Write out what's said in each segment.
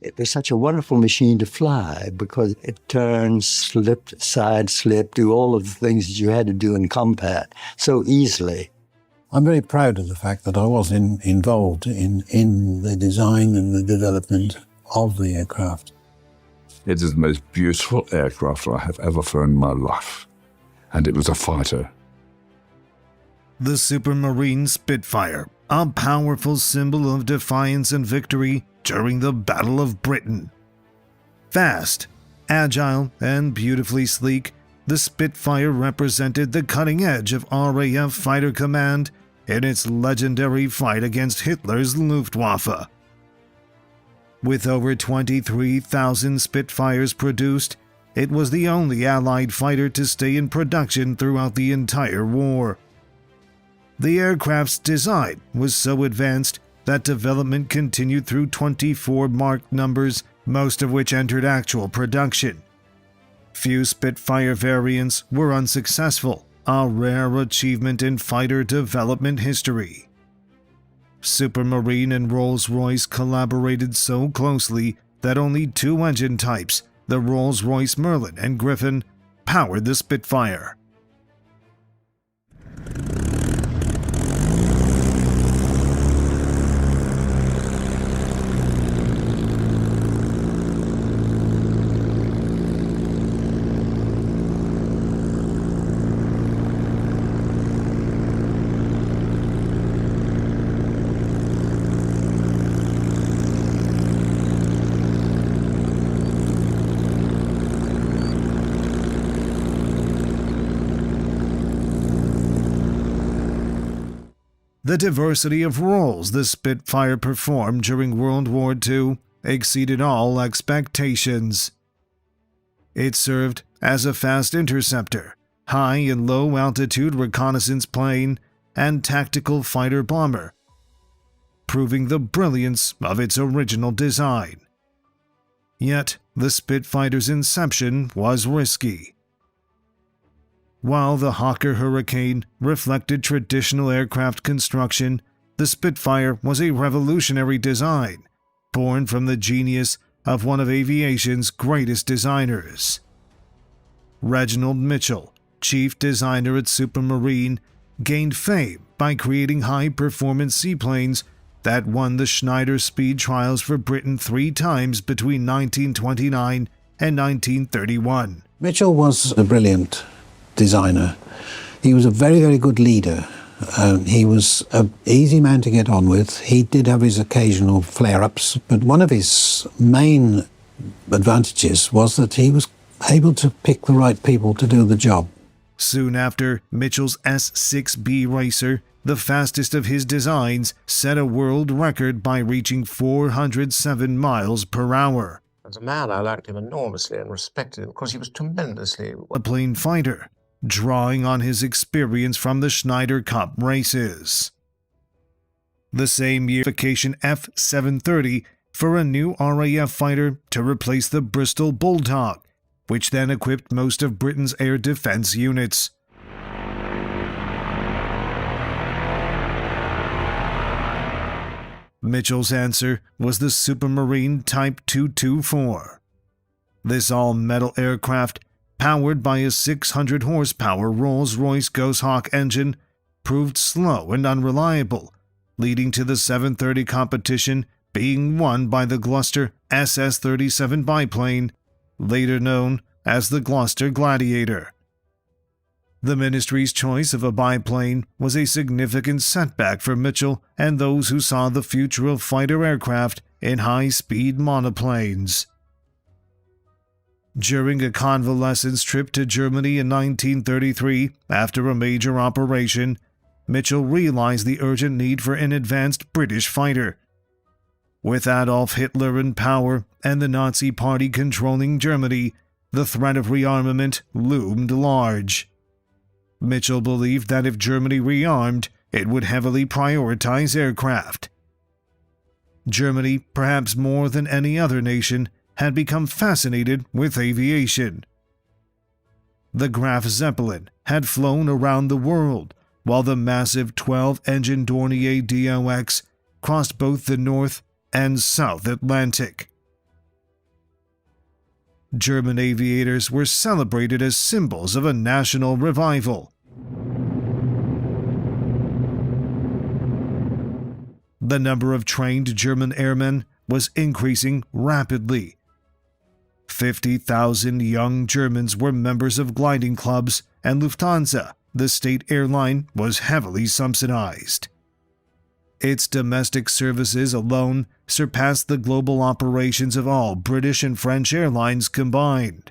It was such a wonderful machine to fly because it turned, slipped, side slip, do all of the things that you had to do in combat so easily. I'm very proud of the fact that I was involved in the design and the development of the aircraft. It is the most beautiful aircraft I have ever flown in my life, and it was a fighter. The Supermarine Spitfire, a powerful symbol of defiance and victory during the Battle of Britain. Fast, agile, and beautifully sleek, the Spitfire represented the cutting edge of RAF fighter command in its legendary fight against Hitler's Luftwaffe. With over 23,000 Spitfires produced, it was the only Allied fighter to stay in production throughout the entire war. The aircraft's design was so advanced that development continued through 24 marked numbers, most of which entered actual production. Few Spitfire variants were unsuccessful, a rare achievement in fighter development history. Supermarine and Rolls-Royce collaborated so closely that only two engine types, the Rolls-Royce Merlin and Griffin, powered the Spitfire. The diversity of roles the Spitfire performed during World War II exceeded all expectations. It served as a fast interceptor, high and low altitude reconnaissance plane, and tactical fighter bomber, proving the brilliance of its original design. Yet, the Spitfire's inception was risky. While the Hawker Hurricane reflected traditional aircraft construction, the Spitfire was a revolutionary design, born from the genius of one of aviation's greatest designers. Reginald Mitchell, chief designer at Supermarine, gained fame by creating high-performance seaplanes that won the Schneider Speed Trials for Britain 3 times between 1929 and 1931. Mitchell was a brilliant designer. He was a very, very good leader. He was an easy man to get on with. He did have his occasional flare-ups, but one of his main advantages was that he was able to pick the right people to do the job. Soon after, Mitchell's S-6B Racer, the fastest of his designs, set a world record by reaching 407 miles per hour. As a man, I liked him enormously and respected him because he was tremendously a plane fighter, drawing on his experience from the Schneider Cup races. The same year, F-730 for a new RAF fighter to replace the Bristol Bulldog, which then equipped most of Britain's air defense units. Mitchell's answer was the Supermarine Type 224. This all-metal aircraft, powered by a 600-horsepower Rolls-Royce Goshawk engine, proved slow and unreliable, leading to the 730 competition being won by the Gloucester SS-37 biplane, later known as the Gloucester Gladiator. The Ministry's choice of a biplane was a significant setback for Mitchell and those who saw the future of fighter aircraft in high-speed monoplanes. During a convalescence trip to Germany in 1933, after a major operation, Mitchell realized the urgent need for an advanced British fighter. With Adolf Hitler in power and the Nazi Party controlling Germany, the threat of rearmament loomed large. Mitchell believed that if Germany rearmed, it would heavily prioritize aircraft. Germany, perhaps more than any other nation, had become fascinated with aviation. The Graf Zeppelin had flown around the world, while the massive 12-engine Dornier DOX crossed both the North and South Atlantic. German aviators were celebrated as symbols of a national revival. The number of trained German airmen was increasing rapidly. 50,000 young Germans were members of gliding clubs, and Lufthansa, the state airline, was heavily subsidized. Its domestic services alone surpassed the global operations of all British and French airlines combined.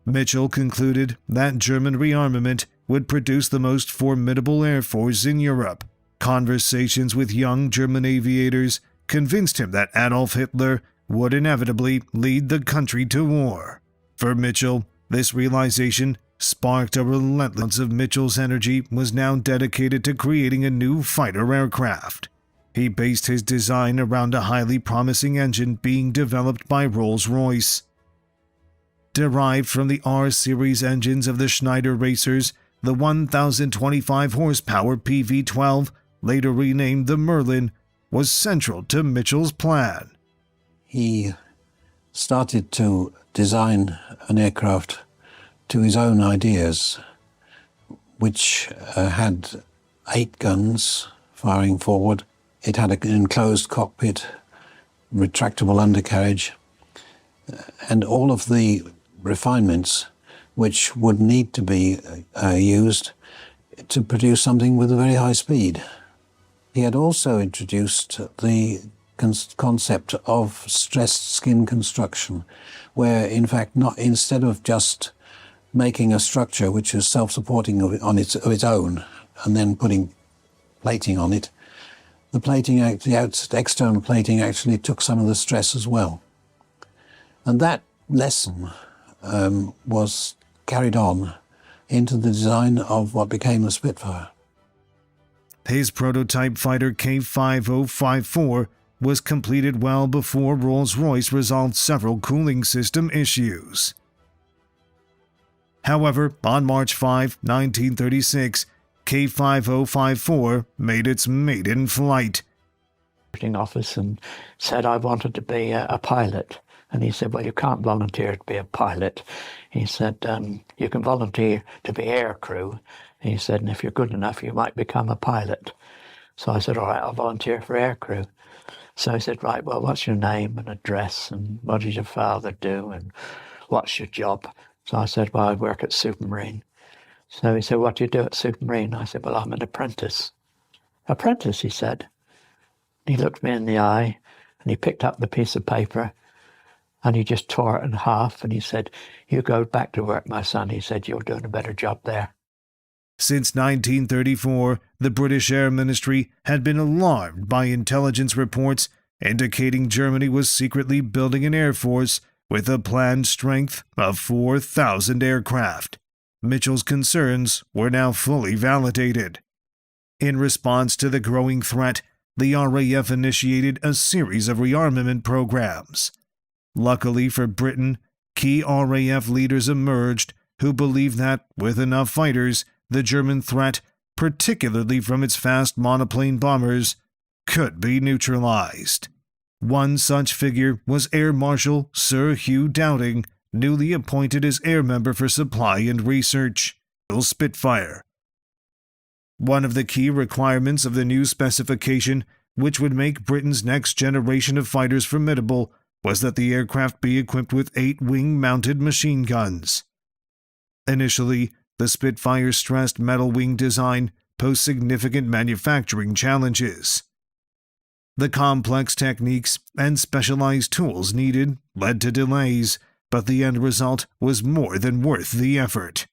Mitchell concluded that German rearmament would produce the most formidable air force in Europe. Conversations with young German aviators convinced him that Adolf Hitler would inevitably lead the country to war. For Mitchell, this realization sparked a relentless of Mitchell's energy was now dedicated to creating a new fighter aircraft. He based his design around a highly promising engine being developed by Rolls-Royce. Derived from the R-series engines of the Schneider racers, the 1,025 horsepower PV-12, later renamed the Merlin, was central to Mitchell's plan. He started to design an aircraft to his own ideas, which had 8 guns firing forward. It had an enclosed cockpit, retractable undercarriage, and all of the refinements which would need to be used to produce something with a very high speed. He had also introduced the concept of stressed skin construction, where in fact instead of just making a structure which is self-supporting of its own and then putting plating on it, the external plating actually took some of the stress as well. And that lesson was carried on into the design of what became the Spitfire. His prototype fighter K5054 was completed well before Rolls-Royce resolved several cooling system issues. However, on March 5, 1936, K5054 made its maiden flight. Office and said I wanted to be a pilot. And he said, well, you can't volunteer to be a pilot. He said, you can volunteer to be aircrew. He said, and if you're good enough, you might become a pilot. So I said, all right, I'll volunteer for aircrew. So he said, right, well, what's your name and address and what did your father do and what's your job? So I said, well, I work at Supermarine. So he said, what do you do at Supermarine? I said, well, I'm an apprentice. Apprentice, he said. He looked me in the eye and he picked up the piece of paper and he just tore it in half and he said, you go back to work, my son. He said, you're doing a better job there. Since 1934, the British Air Ministry had been alarmed by intelligence reports indicating Germany was secretly building an air force with a planned strength of 4,000 aircraft. Mitchell's concerns were now fully validated. In response to the growing threat, the RAF initiated a series of rearmament programs. Luckily for Britain, key RAF leaders emerged who believed that, with enough fighters, the German threat, particularly from its fast monoplane bombers, could be neutralized. One such figure was Air Marshal Sir Hugh Dowding, newly appointed as Air Member for Supply and Research, Spitfire. One of the key requirements of the new specification, which would make Britain's next generation of fighters formidable, was that the aircraft be equipped with 8 wing-mounted machine guns. Initially, the Spitfire's stressed metal wing design posed significant manufacturing challenges. The complex techniques and specialized tools needed led to delays, but the end result was more than worth the effort.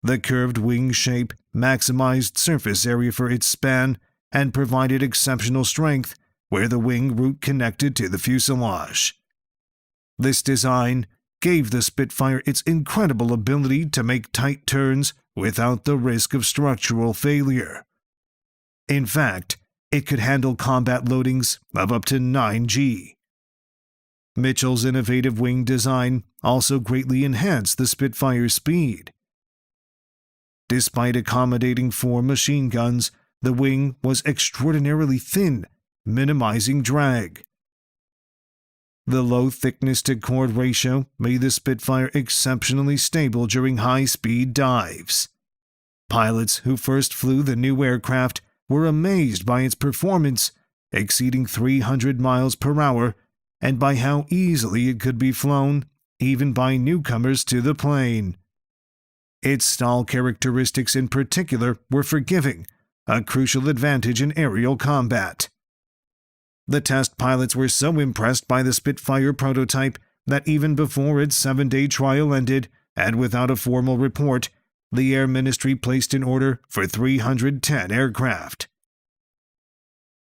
The curved wing shape maximized surface area for its span and provided exceptional strength where the wing root connected to the fuselage. This design gave the Spitfire its incredible ability to make tight turns without the risk of structural failure. In fact, it could handle combat loadings of up to 9G. Mitchell's innovative wing design also greatly enhanced the Spitfire's speed. Despite accommodating 4 machine guns, the wing was extraordinarily thin, minimizing drag. The low thickness-to-chord ratio made the Spitfire exceptionally stable during high-speed dives. Pilots who first flew the new aircraft were amazed by its performance, exceeding 300 miles per hour, and by how easily it could be flown, even by newcomers to the plane. Its stall characteristics in particular were forgiving, a crucial advantage in aerial combat. The test pilots were so impressed by the Spitfire prototype that even before its 7-day trial ended, and without a formal report, the Air Ministry placed an order for 310 aircraft.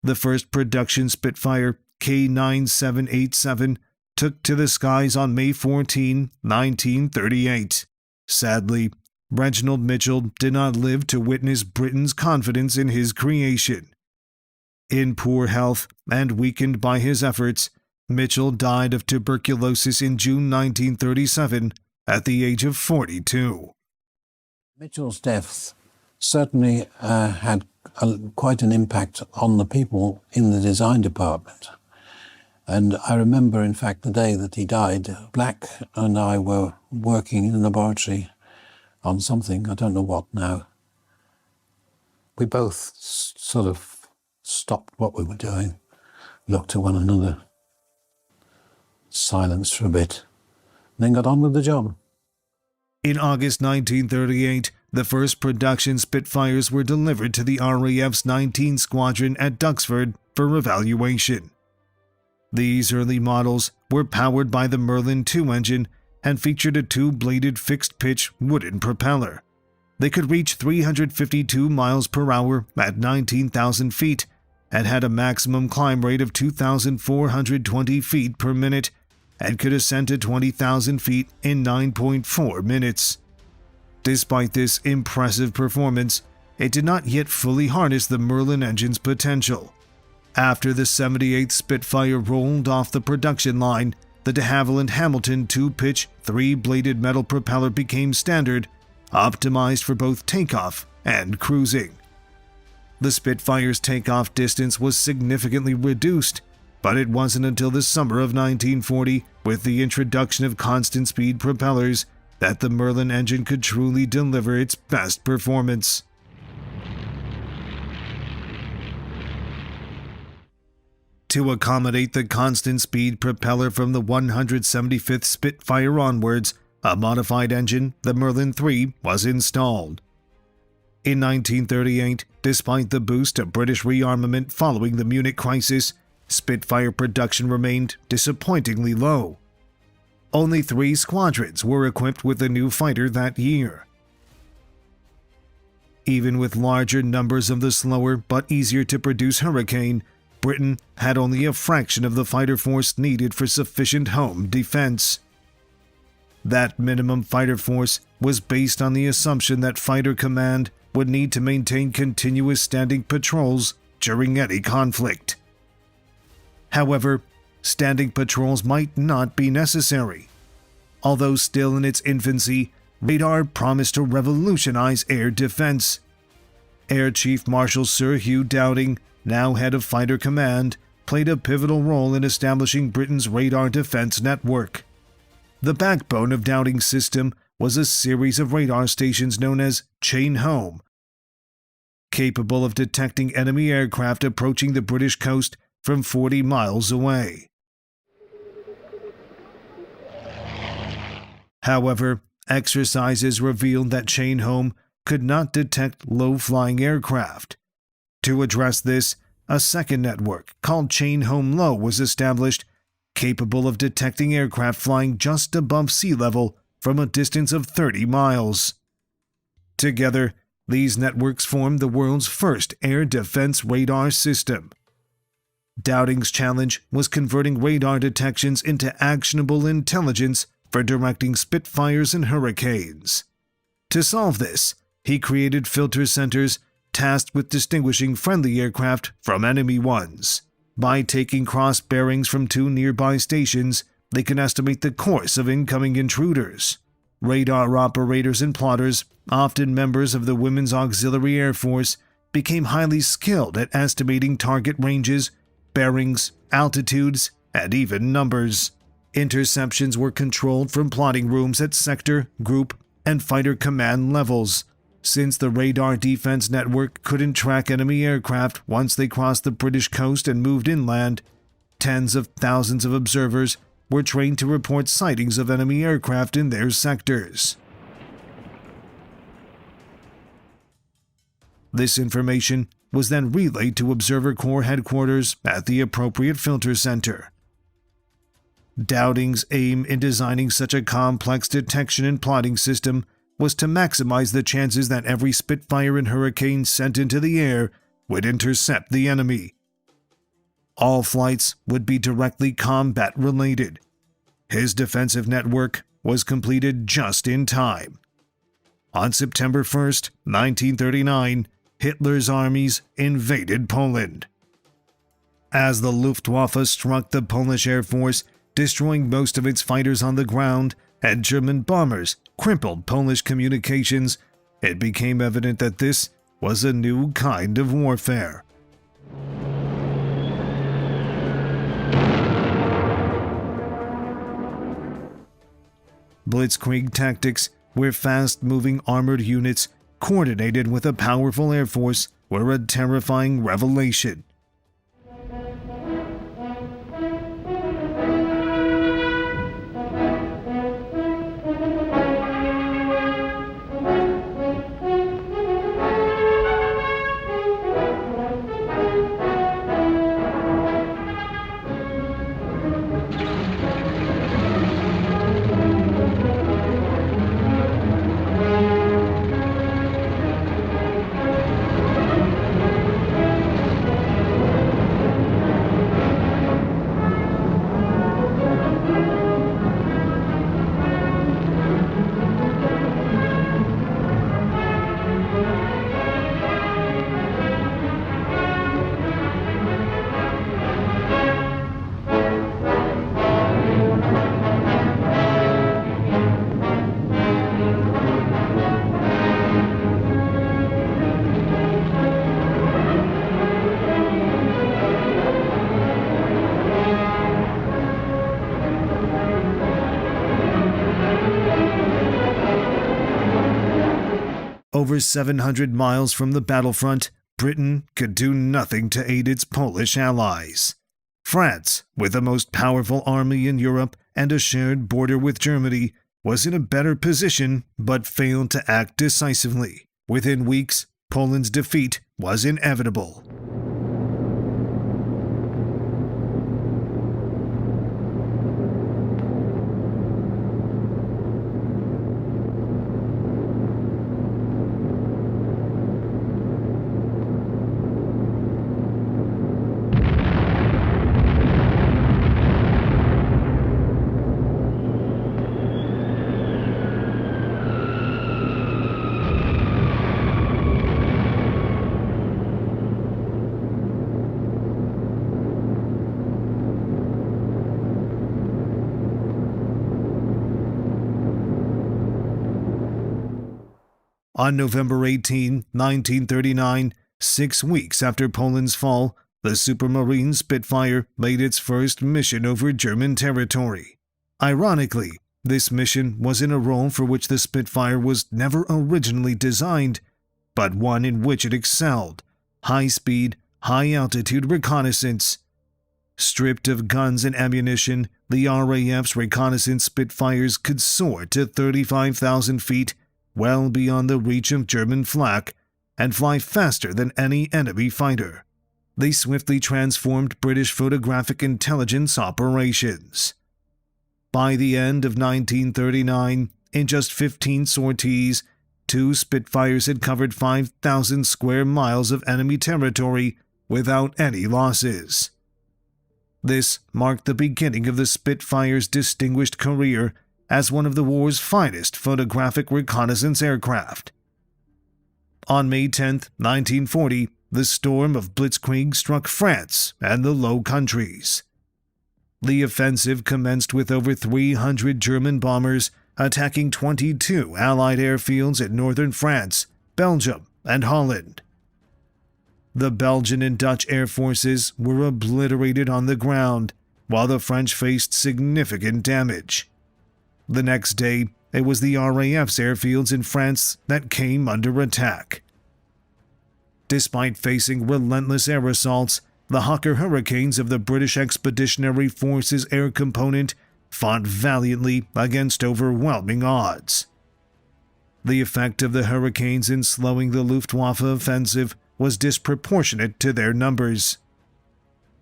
The first production Spitfire, K9787, took to the skies on May 14, 1938. Sadly, Reginald Mitchell did not live to witness Britain's confidence in his creation. In poor health and weakened by his efforts, Mitchell died of tuberculosis in June 1937 at the age of 42. Mitchell's death certainly had quite an impact on the people in the design department. And I remember, in fact, the day that he died, Black and I were working in the laboratory on something, I don't know what now. We both sort of stopped what we were doing, looked at one another, silenced for a bit, then got on with the job. In August 1938, the first production Spitfires were delivered to the RAF's 19th Squadron at Duxford for evaluation. These early models were powered by the Merlin II engine and featured a two-bladed fixed-pitch wooden propeller. They could reach 352 miles per hour at 19,000 feet and had a maximum climb rate of 2,420 feet per minute and could ascend to 20,000 feet in 9.4 minutes. Despite this impressive performance, it did not yet fully harness the Merlin engine's potential. After the 78th Spitfire rolled off the production line, the de Havilland Hamilton two-pitch, three-bladed metal propeller became standard, optimized for both takeoff and cruising. The Spitfire's takeoff distance was significantly reduced, but it wasn't until the summer of 1940, with the introduction of constant-speed propellers, that the Merlin engine could truly deliver its best performance. To accommodate the constant-speed propeller from the 175th Spitfire onwards, a modified engine, the Merlin III, was installed. In 1938, despite the boost of British rearmament following the Munich crisis, Spitfire production remained disappointingly low. Only 3 squadrons were equipped with the new fighter that year. Even with larger numbers of the slower but easier to produce Hurricane, Britain had only a fraction of the fighter force needed for sufficient home defense. That minimum fighter force was based on the assumption that Fighter Command would need to maintain continuous standing patrols during any conflict. However, standing patrols might not be necessary. Although still in its infancy, radar promised to revolutionize air defense. Air Chief Marshal Sir Hugh Dowding, now head of Fighter Command, played a pivotal role in establishing Britain's radar defense network. The backbone of Dowding's system was a series of radar stations known as Chain Home, capable of detecting enemy aircraft approaching the British coast from 40 miles away. However, exercises revealed that Chain Home could not detect low-flying aircraft. To address this, a second network called Chain Home Low was established, capable of detecting aircraft flying just above sea level from a distance of 30 miles. Together, these networks formed the world's first air defense radar system. Dowding's challenge was converting radar detections into actionable intelligence for directing Spitfires and Hurricanes. To solve this, he created filter centers tasked with distinguishing friendly aircraft from enemy ones. By taking cross bearings from 2 nearby stations, they could estimate the course of incoming intruders. Radar operators and plotters, often members of the Women's Auxiliary Air Force, became highly skilled at estimating target ranges, bearings, altitudes, and even numbers. Interceptions were controlled from plotting rooms at sector, group, and fighter command levels. Since the radar defense network couldn't track enemy aircraft once they crossed the British coast and moved inland, tens of thousands of observers were trained to report sightings of enemy aircraft in their sectors. This information was then relayed to Observer Corps headquarters at the appropriate filter center. Dowding's aim in designing such a complex detection and plotting system was to maximize the chances that every Spitfire and Hurricane sent into the air would intercept the enemy. All flights would be directly combat-related. His defensive network was completed just in time. On September 1st, 1939, Hitler's armies invaded Poland. As the Luftwaffe struck the Polish Air Force, destroying most of its fighters on the ground, and German bombers crippled Polish communications, it became evident that this was a new kind of warfare. Blitzkrieg tactics, where fast-moving armored units coordinated with a powerful air force, were a terrifying revelation. Over 700 miles from the battlefront, Britain could do nothing to aid its Polish allies. France, with the most powerful army in Europe and a shared border with Germany, was in a better position but failed to act decisively. Within weeks, Poland's defeat was inevitable. On November 18, 1939, 6 weeks after Poland's fall, the Supermarine Spitfire made its first mission over German territory. Ironically, this mission was in a role for which the Spitfire was never originally designed, but one in which it excelled: high-speed, high-altitude reconnaissance. Stripped of guns and ammunition, the RAF's Reconnaissance Spitfires could soar to 35,000 feet, well beyond the reach of German flak, and fly faster than any enemy fighter. They swiftly transformed British photographic intelligence operations. By the end of 1939, in just 15 sorties, 2 Spitfires had covered 5,000 square miles of enemy territory without any losses. This marked the beginning of the Spitfire's distinguished career as one of the war's finest photographic reconnaissance aircraft. On May 10, 1940, the storm of Blitzkrieg struck France and the Low Countries. The offensive commenced with over 300 German bombers attacking 22 Allied airfields in northern France, Belgium, and Holland. The Belgian and Dutch air forces were obliterated on the ground, while the French faced significant damage. The next day, it was the RAF's airfields in France that came under attack. Despite facing relentless air assaults, the Hawker Hurricanes of the British Expeditionary Forces Air Component fought valiantly against overwhelming odds. The effect of the Hurricanes in slowing the Luftwaffe offensive was disproportionate to their numbers.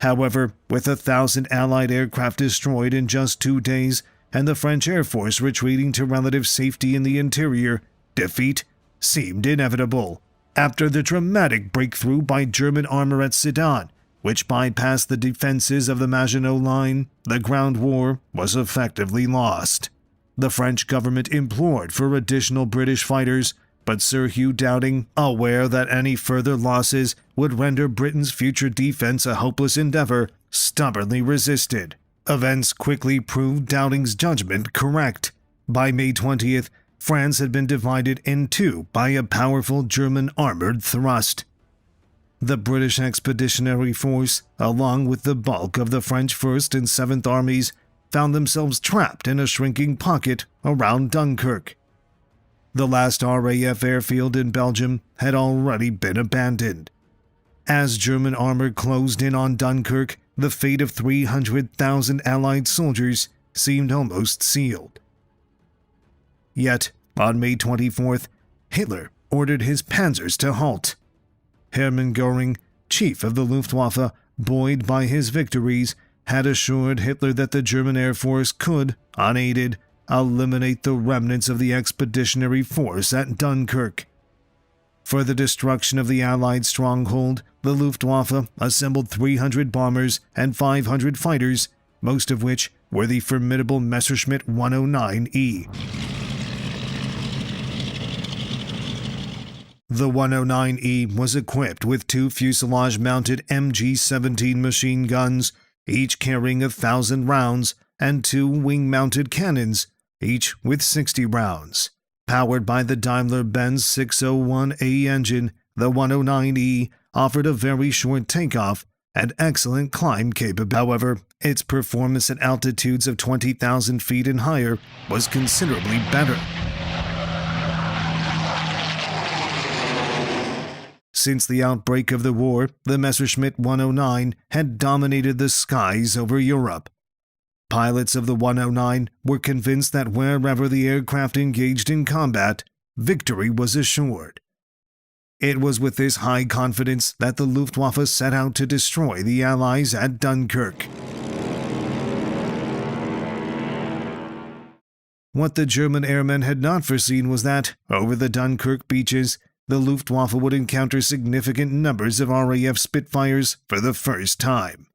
However, with 1,000 Allied aircraft destroyed in just 2 days and the French Air Force retreating to relative safety in the interior, defeat seemed inevitable. After the dramatic breakthrough by German armor at Sedan, which bypassed the defenses of the Maginot Line, the ground war was effectively lost. The French government implored for additional British fighters, but Sir Hugh Dowding, aware that any further losses would render Britain's future defense a hopeless endeavor, stubbornly resisted. Events quickly proved Dowding's judgment correct. By May 20th, France had been divided in two by a powerful German armored thrust. The British Expeditionary Force, along with the bulk of the French 1st and 7th Armies, found themselves trapped in a shrinking pocket around Dunkirk. The last RAF airfield in Belgium had already been abandoned. As German armor closed in on Dunkirk, the fate of 300,000 Allied soldiers seemed almost sealed. Yet, on May 24th, Hitler ordered his panzers to halt. Hermann Göring, chief of the Luftwaffe, buoyed by his victories, had assured Hitler that the German Air Force could, unaided, eliminate the remnants of the expeditionary force at Dunkirk. For the destruction of the Allied stronghold, the Luftwaffe assembled 300 bombers and 500 fighters, most of which were the formidable Messerschmitt 109E. The 109E was equipped with 2 fuselage-mounted MG-17 machine guns, each carrying 1,000 rounds, and 2 wing-mounted cannons, each with 60 rounds. Powered by the Daimler-Benz 601A engine, the 109E offered a very short takeoff and excellent climb capability. However, its performance at altitudes of 20,000 feet and higher was considerably better. Since the outbreak of the war, the Messerschmitt 109 had dominated the skies over Europe. Pilots of the 109 were convinced that wherever the aircraft engaged in combat, victory was assured. It was with this high confidence that the Luftwaffe set out to destroy the Allies at Dunkirk. What the German airmen had not foreseen was that, over the Dunkirk beaches, the Luftwaffe would encounter significant numbers of RAF Spitfires for the first time.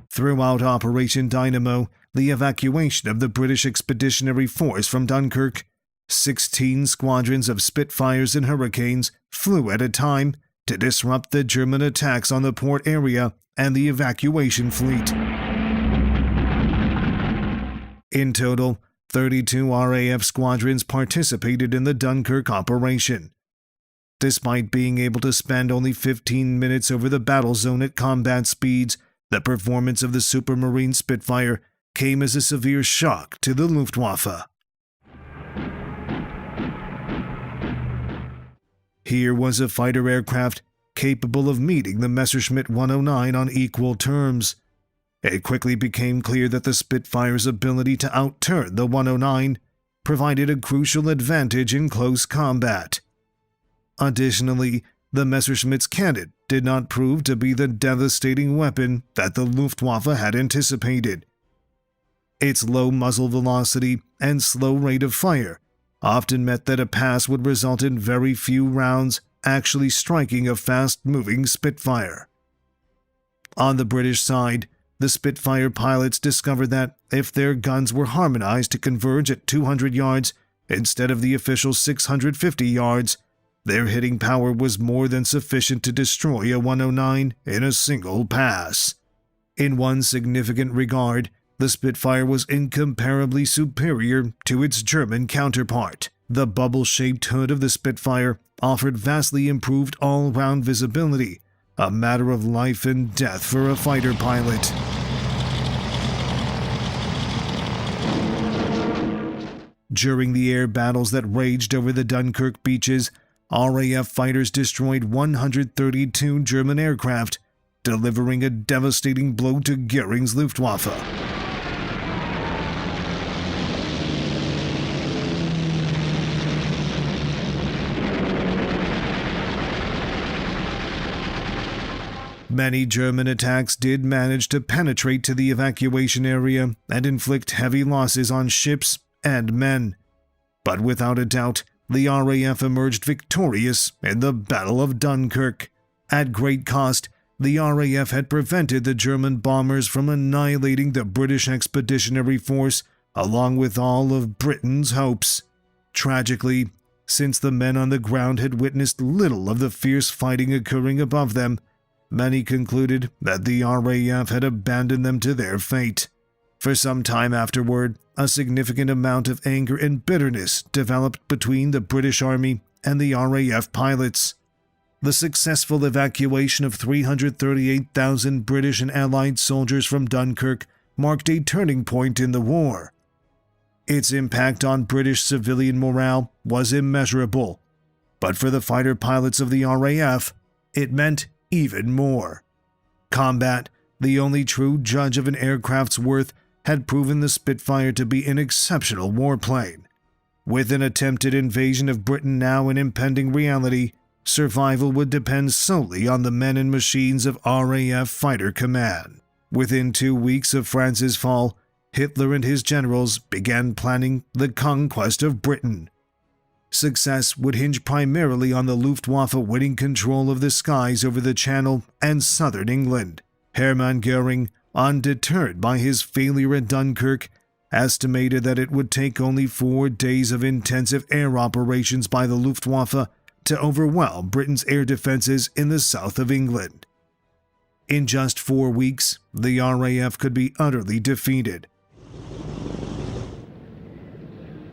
Throughout Operation Dynamo, the evacuation of the British Expeditionary Force from Dunkirk, 16 squadrons of Spitfires and Hurricanes flew at a time to disrupt the German attacks on the port area and the evacuation fleet. In total, 32 RAF squadrons participated in the Dunkirk operation. Despite being able to spend only 15 minutes over the battle zone at combat speeds, the performance of the Supermarine Spitfire came as a severe shock to the Luftwaffe. Here was a fighter aircraft capable of meeting the Messerschmitt 109 on equal terms. It quickly became clear that the Spitfire's ability to outturn the 109 provided a crucial advantage in close combat. Additionally, the Messerschmitt's cannon did not prove to be the devastating weapon that the Luftwaffe had anticipated. Its low muzzle velocity and slow rate of fire often meant that a pass would result in very few rounds actually striking a fast-moving Spitfire. On the British side, the Spitfire pilots discovered that if their guns were harmonized to converge at 200 yards instead of the official 650 yards, their hitting power was more than sufficient to destroy a 109 in a single pass. In one significant regard, the Spitfire was incomparably superior to its German counterpart. The bubble-shaped hood of the Spitfire offered vastly improved all-round visibility, a matter of life and death for a fighter pilot. During the air battles that raged over the Dunkirk beaches, RAF fighters destroyed 132 German aircraft, delivering a devastating blow to Goering's Luftwaffe. Many German attacks did manage to penetrate to the evacuation area and inflict heavy losses on ships and men. But without a doubt, the RAF emerged victorious in the Battle of Dunkirk. At great cost, the RAF had prevented the German bombers from annihilating the British Expeditionary Force along with all of Britain's hopes. Tragically, since the men on the ground had witnessed little of the fierce fighting occurring above them, many concluded that the RAF had abandoned them to their fate. For some time afterward, a significant amount of anger and bitterness developed between the British Army and the RAF pilots. The successful evacuation of 338,000 British and Allied soldiers from Dunkirk marked a turning point in the war. Its impact on British civilian morale was immeasurable, but for the fighter pilots of the RAF, it meant even more. Combat, the only true judge of an aircraft's worth, had proven the Spitfire to be an exceptional warplane. With an attempted invasion of Britain now an impending reality, survival would depend solely on the men and machines of RAF Fighter Command. Within 2 weeks of France's fall, Hitler and his generals began planning the conquest of Britain. Success would hinge primarily on the Luftwaffe winning control of the skies over the Channel and southern England. Hermann Göring, undeterred by his failure at Dunkirk, estimated that it would take only 4 days of intensive air operations by the Luftwaffe to overwhelm Britain's air defenses in the south of England. In just 4 weeks, the RAF could be utterly defeated.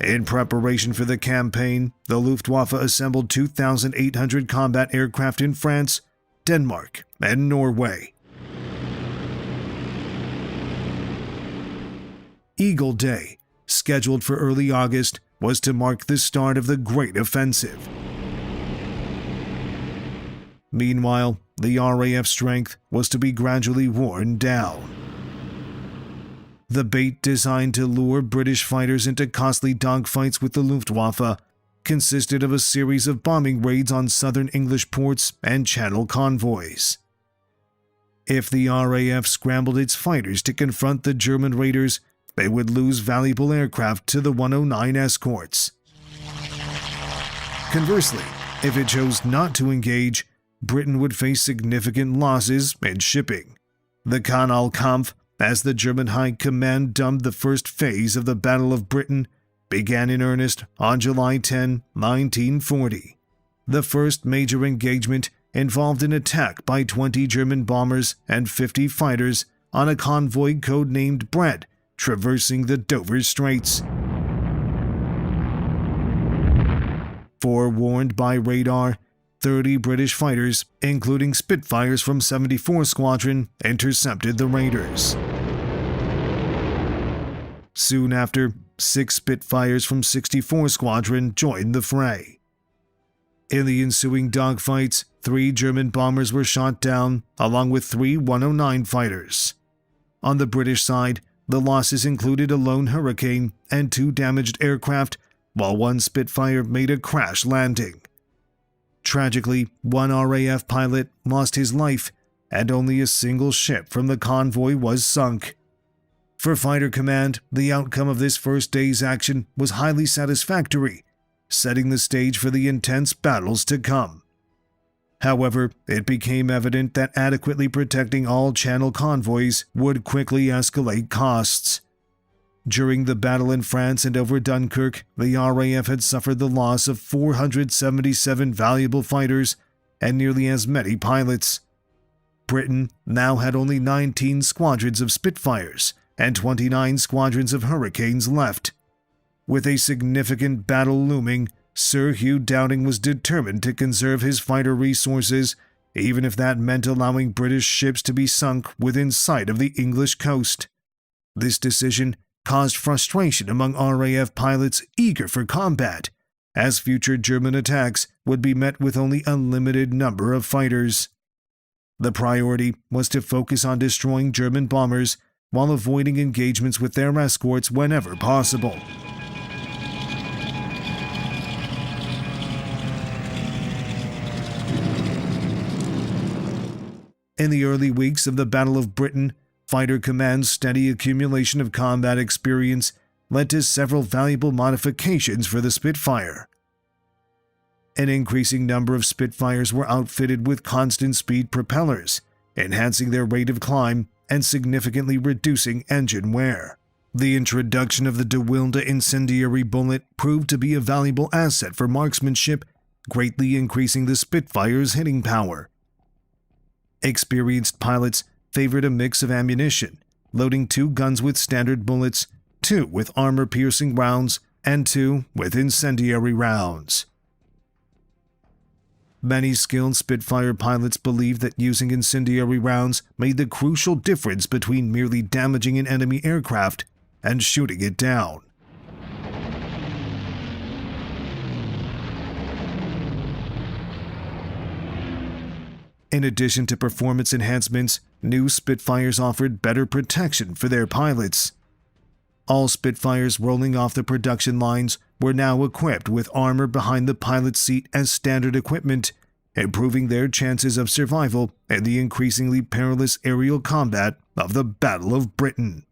In preparation for the campaign, the Luftwaffe assembled 2,800 combat aircraft in France, Denmark, and Norway. Eagle Day, scheduled for early August, was to mark the start of the Great Offensive. Meanwhile, the RAF strength was to be gradually worn down. The bait designed to lure British fighters into costly dogfights with the Luftwaffe consisted of a series of bombing raids on southern English ports and Channel convoys. If the RAF scrambled its fighters to confront the German raiders, they would lose valuable aircraft to the 109 escorts. Conversely, if it chose not to engage, Britain would face significant losses in shipping. The Kanalkampf, as the German High Command dubbed the first phase of the Battle of Britain, began in earnest on July 10, 1940. The first major engagement involved an attack by 20 German bombers and 50 fighters on a convoy codenamed Bread, traversing the Dover Straits. Forewarned by radar, 30 British fighters, including Spitfires from 74 Squadron, intercepted the raiders. Soon after, 6 Spitfires from 64 Squadron joined the fray. In the ensuing dogfights, 3 German bombers were shot down, along with 3 109 fighters. On the British side, the losses included a lone Hurricane and 2 damaged aircraft, while 1 Spitfire made a crash landing. Tragically, 1 RAF pilot lost his life, and only a single ship from the convoy was sunk. For Fighter Command, the outcome of this first day's action was highly satisfactory, setting the stage for the intense battles to come. However, it became evident that adequately protecting all Channel convoys would quickly escalate costs. During the battle in France and over Dunkirk, the RAF had suffered the loss of 477 valuable fighters and nearly as many pilots. Britain now had only 19 squadrons of Spitfires and 29 squadrons of Hurricanes left. With a significant battle looming, Sir Hugh Dowding was determined to conserve his fighter resources, even if that meant allowing British ships to be sunk within sight of the English coast. This decision caused frustration among RAF pilots eager for combat, as future German attacks would be met with only a limited number of fighters. The priority was to focus on destroying German bombers while avoiding engagements with their escorts whenever possible. In the early weeks of the Battle of Britain, Fighter Command's steady accumulation of combat experience led to several valuable modifications for the Spitfire. An increasing number of Spitfires were outfitted with constant speed propellers, enhancing their rate of climb and significantly reducing engine wear. The introduction of the DeWilde incendiary bullet proved to be a valuable asset for marksmanship, greatly increasing the Spitfire's hitting power. Experienced pilots favored a mix of ammunition, loading 2 guns with standard bullets, 2 with armor-piercing rounds, and 2 with incendiary rounds. Many skilled Spitfire pilots believed that using incendiary rounds made the crucial difference between merely damaging an enemy aircraft and shooting it down. In addition to performance enhancements, new Spitfires offered better protection for their pilots. All Spitfires rolling off the production lines were now equipped with armor behind the pilot's seat as standard equipment, improving their chances of survival in the increasingly perilous aerial combat of the Battle of Britain.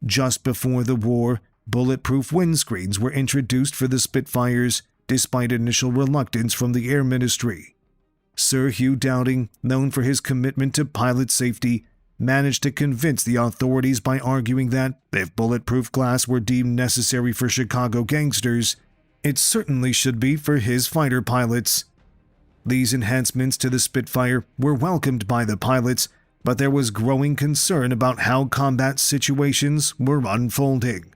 Just before the war, bulletproof windscreens were introduced for the Spitfires, despite initial reluctance from the Air Ministry. Sir Hugh Dowding, known for his commitment to pilot safety, managed to convince the authorities by arguing that, if bulletproof glass were deemed necessary for Chicago gangsters, it certainly should be for his fighter pilots. These enhancements to the Spitfire were welcomed by the pilots, but there was growing concern about how combat situations were unfolding.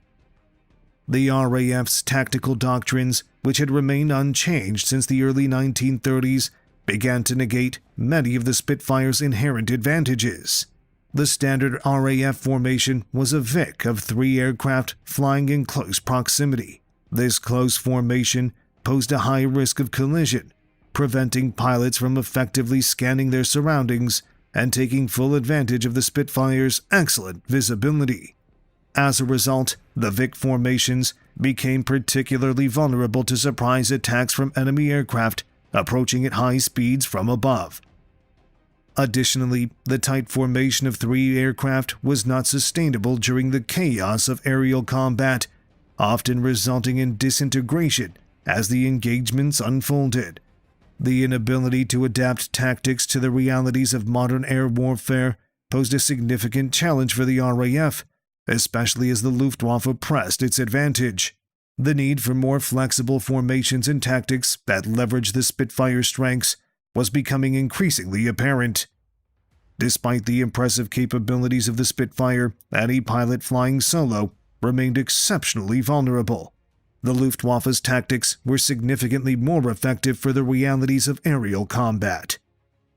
The RAF's tactical doctrines, which had remained unchanged since the early 1930s, began to negate many of the Spitfire's inherent advantages. The standard RAF formation was a VIC of 3 aircraft flying in close proximity. This close formation posed a high risk of collision, preventing pilots from effectively scanning their surroundings and taking full advantage of the Spitfire's excellent visibility. As a result, the VIC formations became particularly vulnerable to surprise attacks from enemy aircraft approaching at high speeds from above. Additionally, the tight formation of 3 aircraft was not sustainable during the chaos of aerial combat, often resulting in disintegration as the engagements unfolded. The inability to adapt tactics to the realities of modern air warfare posed a significant challenge for the RAF, especially as the Luftwaffe pressed its advantage. The need for more flexible formations and tactics that leverage the Spitfire strengths was becoming increasingly apparent. Despite the impressive capabilities of the Spitfire, any pilot flying solo remained exceptionally vulnerable. The Luftwaffe's tactics were significantly more effective for the realities of aerial combat.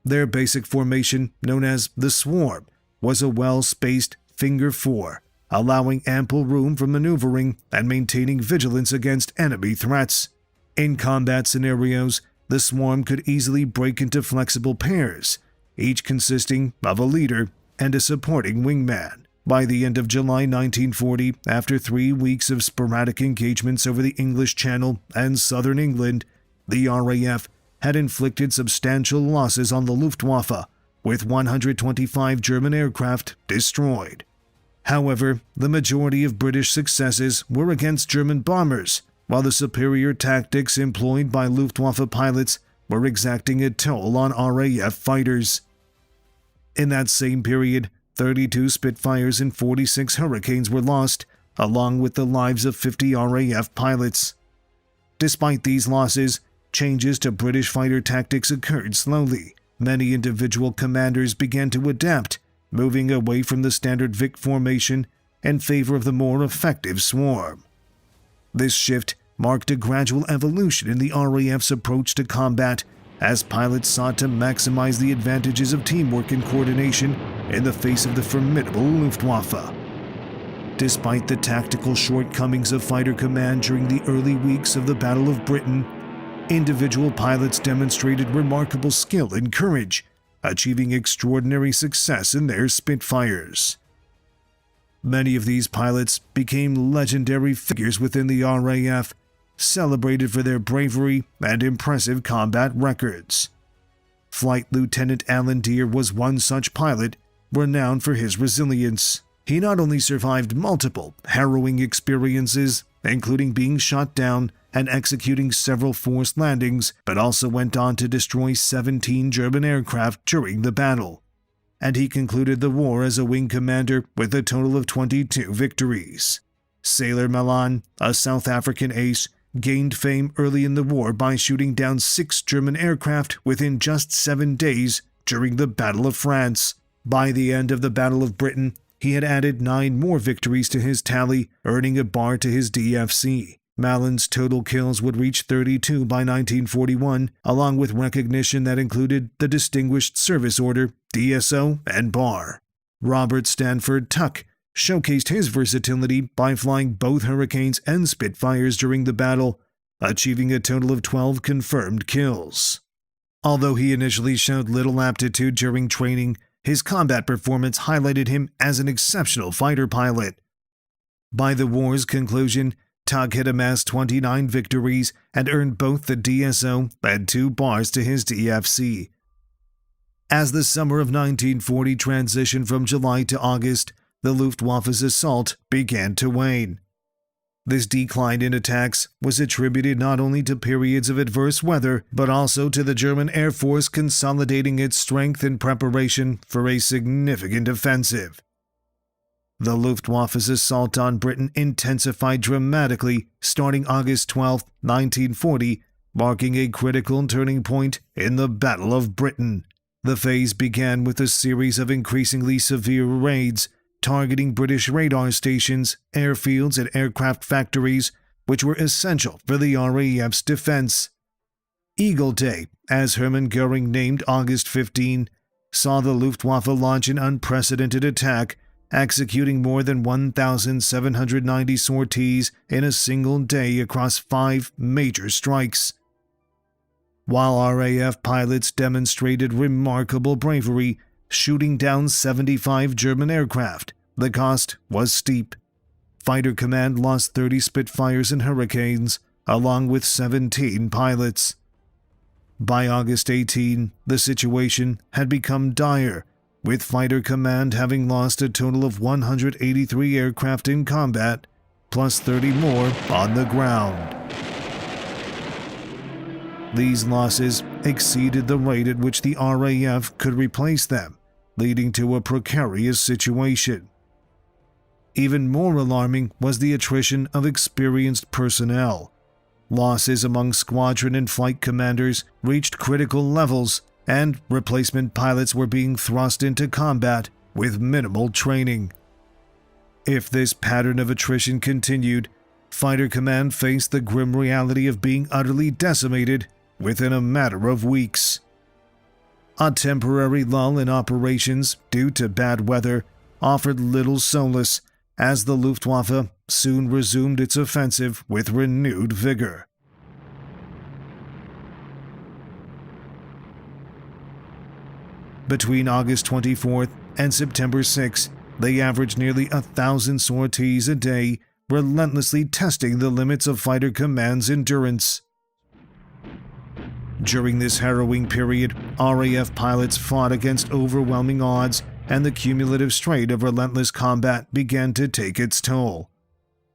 Their basic formation, known as the Swarm, was a well-spaced finger 4, allowing ample room for maneuvering and maintaining vigilance against enemy threats. In combat scenarios, the Swarm could easily break into flexible pairs, each consisting of a leader and a supporting wingman. By the end of July 1940, after 3 weeks of sporadic engagements over the English Channel and southern England, the RAF had inflicted substantial losses on the Luftwaffe, with 125 German aircraft destroyed. However, the majority of British successes were against German bombers, while the superior tactics employed by Luftwaffe pilots were exacting a toll on RAF fighters. In that same period, 32 Spitfires and 46 Hurricanes were lost, along with the lives of 50 RAF pilots. Despite these losses, changes to British fighter tactics occurred slowly. Many individual commanders began to adapt, moving away from the standard VIC formation in favor of the more effective Swarm. This shift marked a gradual evolution in the RAF's approach to combat, as pilots sought to maximize the advantages of teamwork and coordination in the face of the formidable Luftwaffe. Despite the tactical shortcomings of fighter command during the early weeks of the Battle of Britain, individual pilots demonstrated remarkable skill and courage, achieving extraordinary success in their Spitfires. Many of these pilots became legendary figures within the RAF, celebrated for their bravery and impressive combat records. Flight Lieutenant Alan Deere was one such pilot, renowned for his resilience. He not only survived multiple harrowing experiences, including being shot down and executing several forced landings, but also went on to destroy 17 German aircraft during the battle. And he concluded the war as a wing commander with a total of 22 victories. Sailor Milan, a South African ace, gained fame early in the war by shooting down 6 German aircraft within just 7 days during the Battle of France. By the end of the Battle of Britain, he had added 9 more victories to his tally, earning a bar to his DFC. Malin's total kills would reach 32 by 1941, along with recognition that included the Distinguished Service Order, DSO, and bar. Robert Stanford Tuck showcased his versatility by flying both Hurricanes and Spitfires during the battle, achieving a total of 12 confirmed kills. Although he initially showed little aptitude during training, his combat performance highlighted him as an exceptional fighter pilot. By the war's conclusion, Tuck had amassed 29 victories and earned both the DSO and 2 bars to his DFC. As the summer of 1940 transitioned from July to August, the Luftwaffe's assault began to wane. This decline in attacks was attributed not only to periods of adverse weather, but also to the German Air Force consolidating its strength in preparation for a significant offensive. The Luftwaffe's assault on Britain intensified dramatically starting August 12, 1940, marking a critical turning point in the Battle of Britain. The phase began with a series of increasingly severe raids, targeting British radar stations, airfields, and aircraft factories, which were essential for the RAF's defense. Eagle Day, as Hermann Goering named August 15, saw the Luftwaffe launch an unprecedented attack, executing more than 1,790 sorties in a single day across 5 major strikes. While RAF pilots demonstrated remarkable bravery, shooting down 75 German aircraft, the cost was steep. Fighter Command lost 30 Spitfires and Hurricanes, along with 17 pilots. By August 18, the situation had become dire, with Fighter Command having lost a total of 183 aircraft in combat, plus 30 more on the ground. These losses exceeded the rate at which the RAF could replace them, leading to a precarious situation. Even more alarming was the attrition of experienced personnel. Losses among squadron and flight commanders reached critical levels, and replacement pilots were being thrust into combat with minimal training. If this pattern of attrition continued, Fighter Command faced the grim reality of being utterly decimated within a matter of weeks. A temporary lull in operations due to bad weather offered little solace, as the Luftwaffe soon resumed its offensive with renewed vigor. Between August 24th and September 6th, they averaged nearly 1,000 sorties a day, relentlessly testing the limits of Fighter Command's endurance. During this harrowing period, RAF pilots fought against overwhelming odds, and the cumulative strain of relentless combat began to take its toll.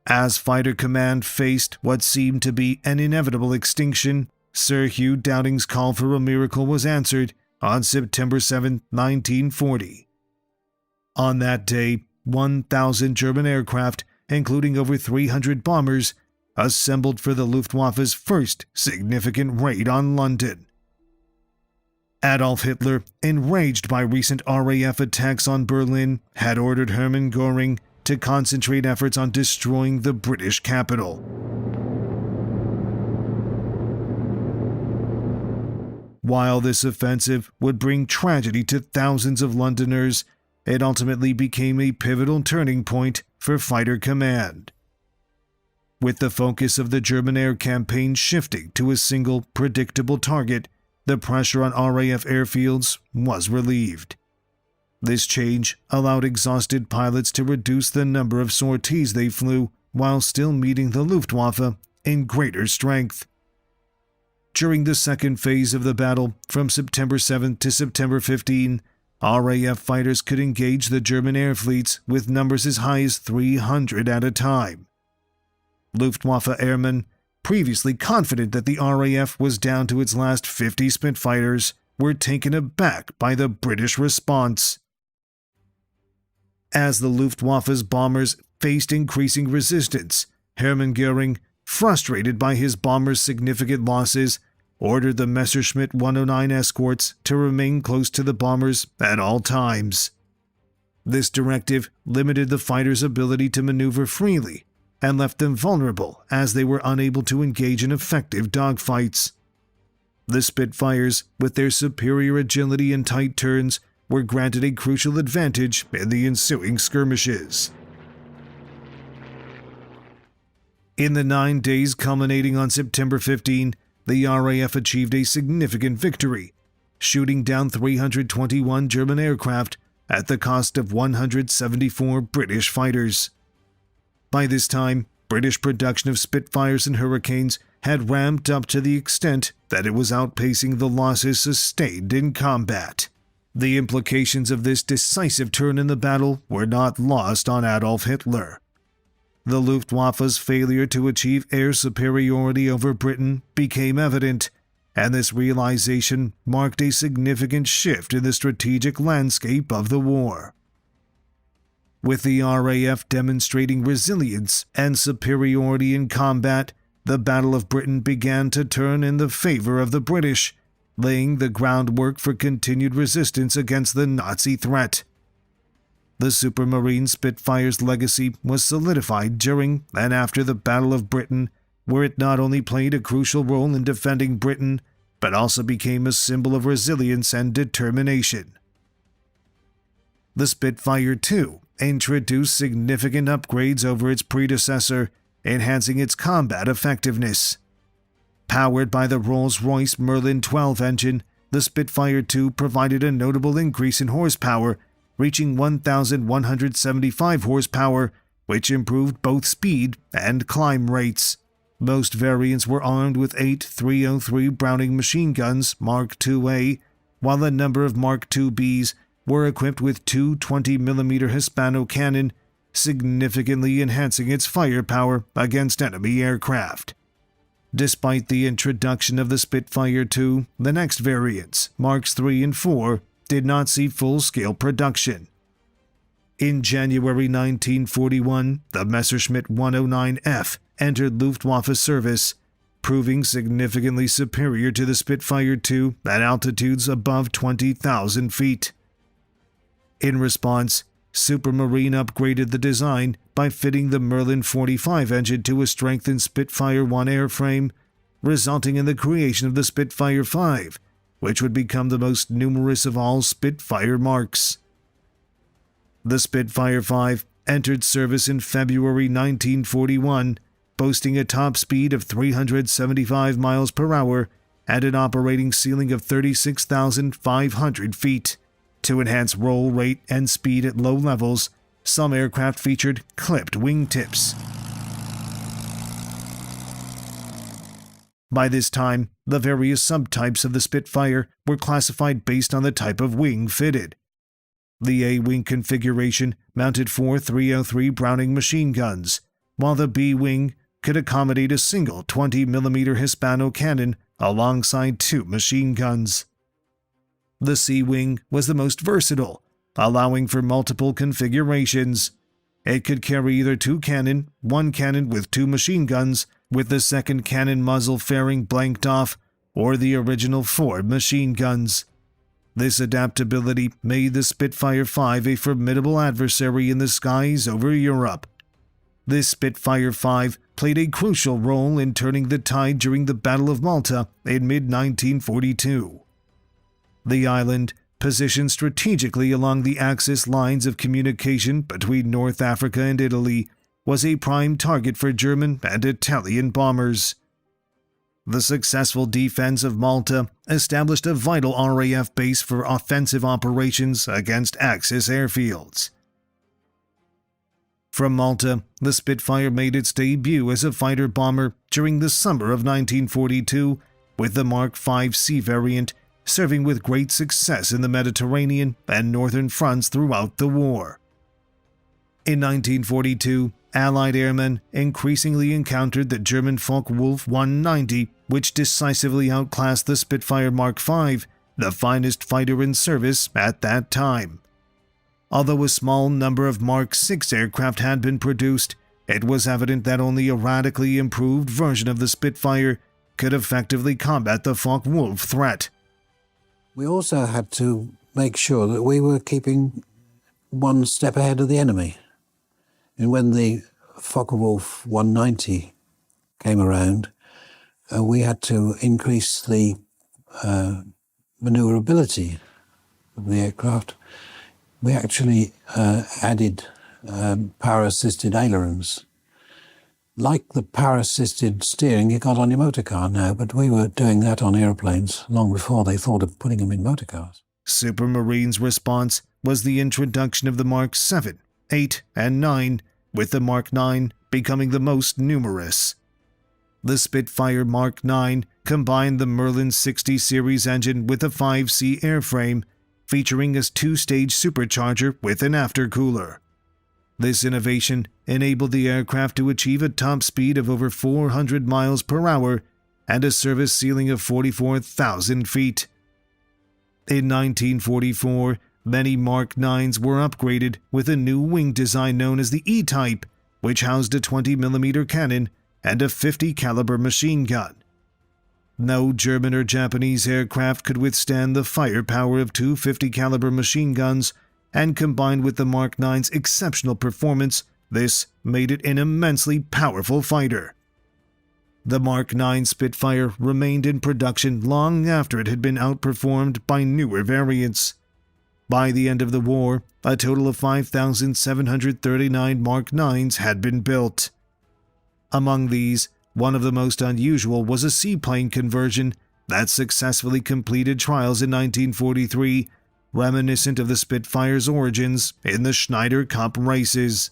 As Fighter Command faced what seemed to be an inevitable extinction, Sir Hugh Dowding's call for a miracle was answered on September 7, 1940. On that day, 1,000 German aircraft, including over 300 bombers, assembled for the Luftwaffe's first significant raid on London. Adolf Hitler, enraged by recent RAF attacks on Berlin, had ordered Hermann Göring to concentrate efforts on destroying the British capital. While this offensive would bring tragedy to thousands of Londoners, it ultimately became a pivotal turning point for fighter command. With the focus of the German air campaign shifting to a single, predictable target, the pressure on RAF airfields was relieved. This change allowed exhausted pilots to reduce the number of sorties they flew while still meeting the Luftwaffe in greater strength. During the second phase of the battle, from September 7 to September 15, RAF fighters could engage the German air fleets with numbers as high as 300 at a time. Luftwaffe airmen, previously confident that the RAF was down to its last 50 Spitfires, were taken aback by the British response. As the Luftwaffe's bombers faced increasing resistance, Hermann Göring, frustrated by his bombers' significant losses, ordered the Messerschmitt 109 escorts to remain close to the bombers at all times. This directive limited the fighters' ability to maneuver freely and left them vulnerable as they were unable to engage in effective dogfights. The Spitfires, with their superior agility and tight turns, were granted a crucial advantage in the ensuing skirmishes. In the 9 days culminating on September 15, the RAF achieved a significant victory, shooting down 321 German aircraft at the cost of 174 British fighters. By this time, British production of Spitfires and Hurricanes had ramped up to the extent that it was outpacing the losses sustained in combat. The implications of this decisive turn in the battle were not lost on Adolf Hitler. The Luftwaffe's failure to achieve air superiority over Britain became evident, and this realization marked a significant shift in the strategic landscape of the war. With the RAF demonstrating resilience and superiority in combat, the Battle of Britain began to turn in the favor of the British, laying the groundwork for continued resistance against the Nazi threat. The Supermarine Spitfire's legacy was solidified during and after the Battle of Britain, where it not only played a crucial role in defending Britain, but also became a symbol of resilience and determination. The Spitfire II introduced significant upgrades over its predecessor, enhancing its combat effectiveness. Powered by the Rolls-Royce Merlin 12 engine, the Spitfire II provided a notable increase in horsepower, reaching 1,175 horsepower, which improved both speed and climb rates. Most variants were armed with 8 303 Browning machine guns Mark IIA, while a number of Mark IIBs were equipped with 2 20mm Hispano cannon, significantly enhancing its firepower against enemy aircraft. Despite the introduction of the Spitfire II, the next variants, Marks III and IV, did not see full-scale production. In January 1941, the Messerschmitt 109F entered Luftwaffe service, proving significantly superior to the Spitfire II at altitudes above 20,000 feet. In response, Supermarine upgraded the design by fitting the Merlin 45 engine to a strengthened Spitfire 1 airframe, resulting in the creation of the Spitfire 5, which would become the most numerous of all Spitfire marks. The Spitfire 5 entered service in February 1941, boasting a top speed of 375 miles per hour and an operating ceiling of 36,500 feet. To enhance roll rate and speed at low levels, some aircraft featured clipped wingtips. By this time, the various subtypes of the Spitfire were classified based on the type of wing fitted. The A-wing configuration mounted 4 303 Browning machine guns, while the B-wing could accommodate a single 20mm Hispano cannon alongside 2 machine guns. The C-wing was the most versatile, allowing for multiple configurations. It could carry either 2 cannon, 1 cannon with 2 machine guns, with the second cannon muzzle fairing blanked off, or the original 4 machine guns. This adaptability made the Spitfire V a formidable adversary in the skies over Europe. This Spitfire V played a crucial role in turning the tide during the Battle of Malta in mid-1942. The island, positioned strategically along the Axis lines of communication between North Africa and Italy, was a prime target for German and Italian bombers. The successful defense of Malta established a vital RAF base for offensive operations against Axis airfields. From Malta, the Spitfire made its debut as a fighter-bomber during the summer of 1942, with the Mark V-C variant serving with great success in the Mediterranean and northern fronts throughout the war. In 1942, Allied airmen increasingly encountered the German Focke-Wulf 190, which decisively outclassed the Spitfire Mark V, the finest fighter in service at that time. Although a small number of Mark VI aircraft had been produced, it was evident that only a radically improved version of the Spitfire could effectively combat the Focke-Wulf threat. We also had to make sure that we were keeping one step ahead of the enemy. And when the Focke-Wulf 190 came around, we had to increase the maneuverability of the aircraft. We actually added power-assisted ailerons. Like the power-assisted steering you got on your motor car now, but we were doing that on airplanes long before they thought of putting them in motor cars. Supermarine's response was the introduction of the Mark 7, 8, and 9, with the Mark 9 becoming the most numerous. The Spitfire Mark 9 combined the Merlin 60 series engine with a 5C airframe, featuring a two-stage supercharger with an aftercooler. This innovation enabled the aircraft to achieve a top speed of over 400 miles per hour and a service ceiling of 44,000 feet. In 1944, many Mark 9s were upgraded with a new wing design known as the E-Type, which housed a 20mm cannon and a 50 caliber machine gun. No German or Japanese aircraft could withstand the firepower of two 50 caliber machine guns, and combined with the Mark 9's exceptional performance, this made it an immensely powerful fighter. The Mark 9 Spitfire remained in production long after it had been outperformed by newer variants. By the end of the war, a total of 5,739 Mark 9s had been built. Among these, one of the most unusual was a seaplane conversion that successfully completed trials in 1943, reminiscent of the Spitfire's origins in the Schneider Cup races.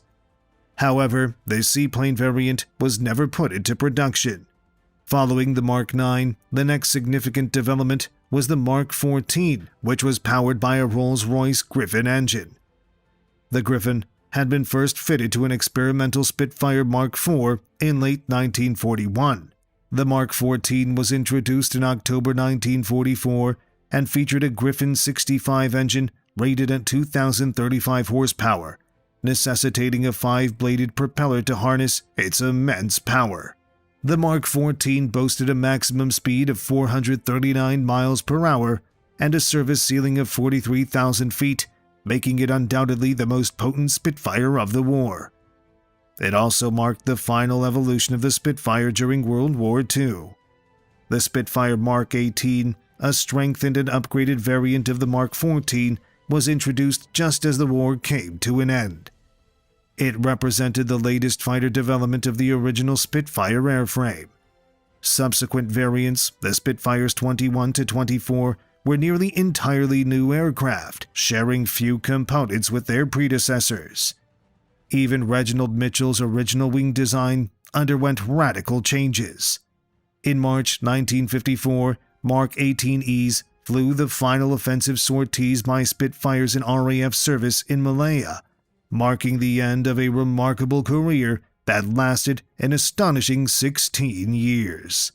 However, this seaplane variant was never put into production. Following the Mark 9, the next significant development was the Mark 14, which was powered by a Rolls-Royce Griffin engine. The Griffin had been first fitted to an experimental Spitfire Mark IV in late 1941. The Mark 14 was introduced in October 1944 and featured a Griffin 65 engine rated at 2,035 horsepower, necessitating a 5-bladed propeller to harness its immense power. The Mark 14 boasted a maximum speed of 439 miles per hour and a service ceiling of 43,000 feet, making it undoubtedly the most potent Spitfire of the war. It also marked the final evolution of the Spitfire during World War II. The Spitfire Mark 18, a strengthened and upgraded variant of the Mark 14, was introduced just as the war came to an end. It represented the latest fighter development of the original Spitfire airframe. Subsequent variants, the Spitfires 21 to 24, were nearly entirely new aircraft, sharing few components with their predecessors. Even Reginald Mitchell's original wing design underwent radical changes. In March 1954, Mark 18Es flew the final offensive sorties by Spitfires in RAF service in Malaya, marking the end of a remarkable career that lasted an astonishing 16 years.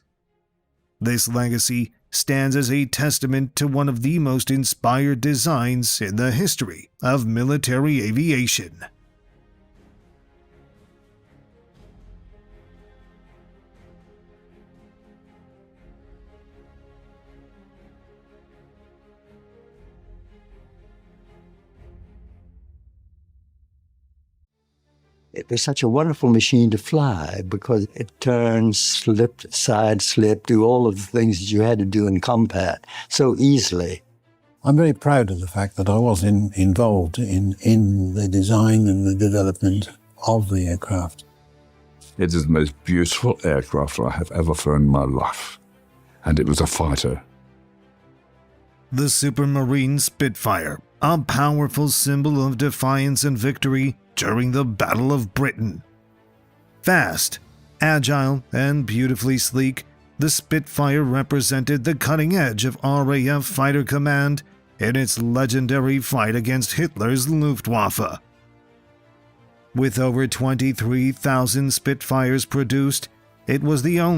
This legacy stands as a testament to one of the most inspired designs in the history of military aviation. It was such a wonderful machine to fly because it turned, slipped, side slip, do all of the things that you had to do in combat so easily. I'm very proud of the fact that I was involved in the design and the development of the aircraft. It is the most beautiful aircraft I have ever flown in my life, and it was a fighter. The Supermarine Spitfire, a powerful symbol of defiance and victory during the Battle of Britain. Fast, agile, and beautifully sleek, the Spitfire represented the cutting edge of RAF fighter command in its legendary fight against Hitler's Luftwaffe. With over 23,000 Spitfires produced, it was the only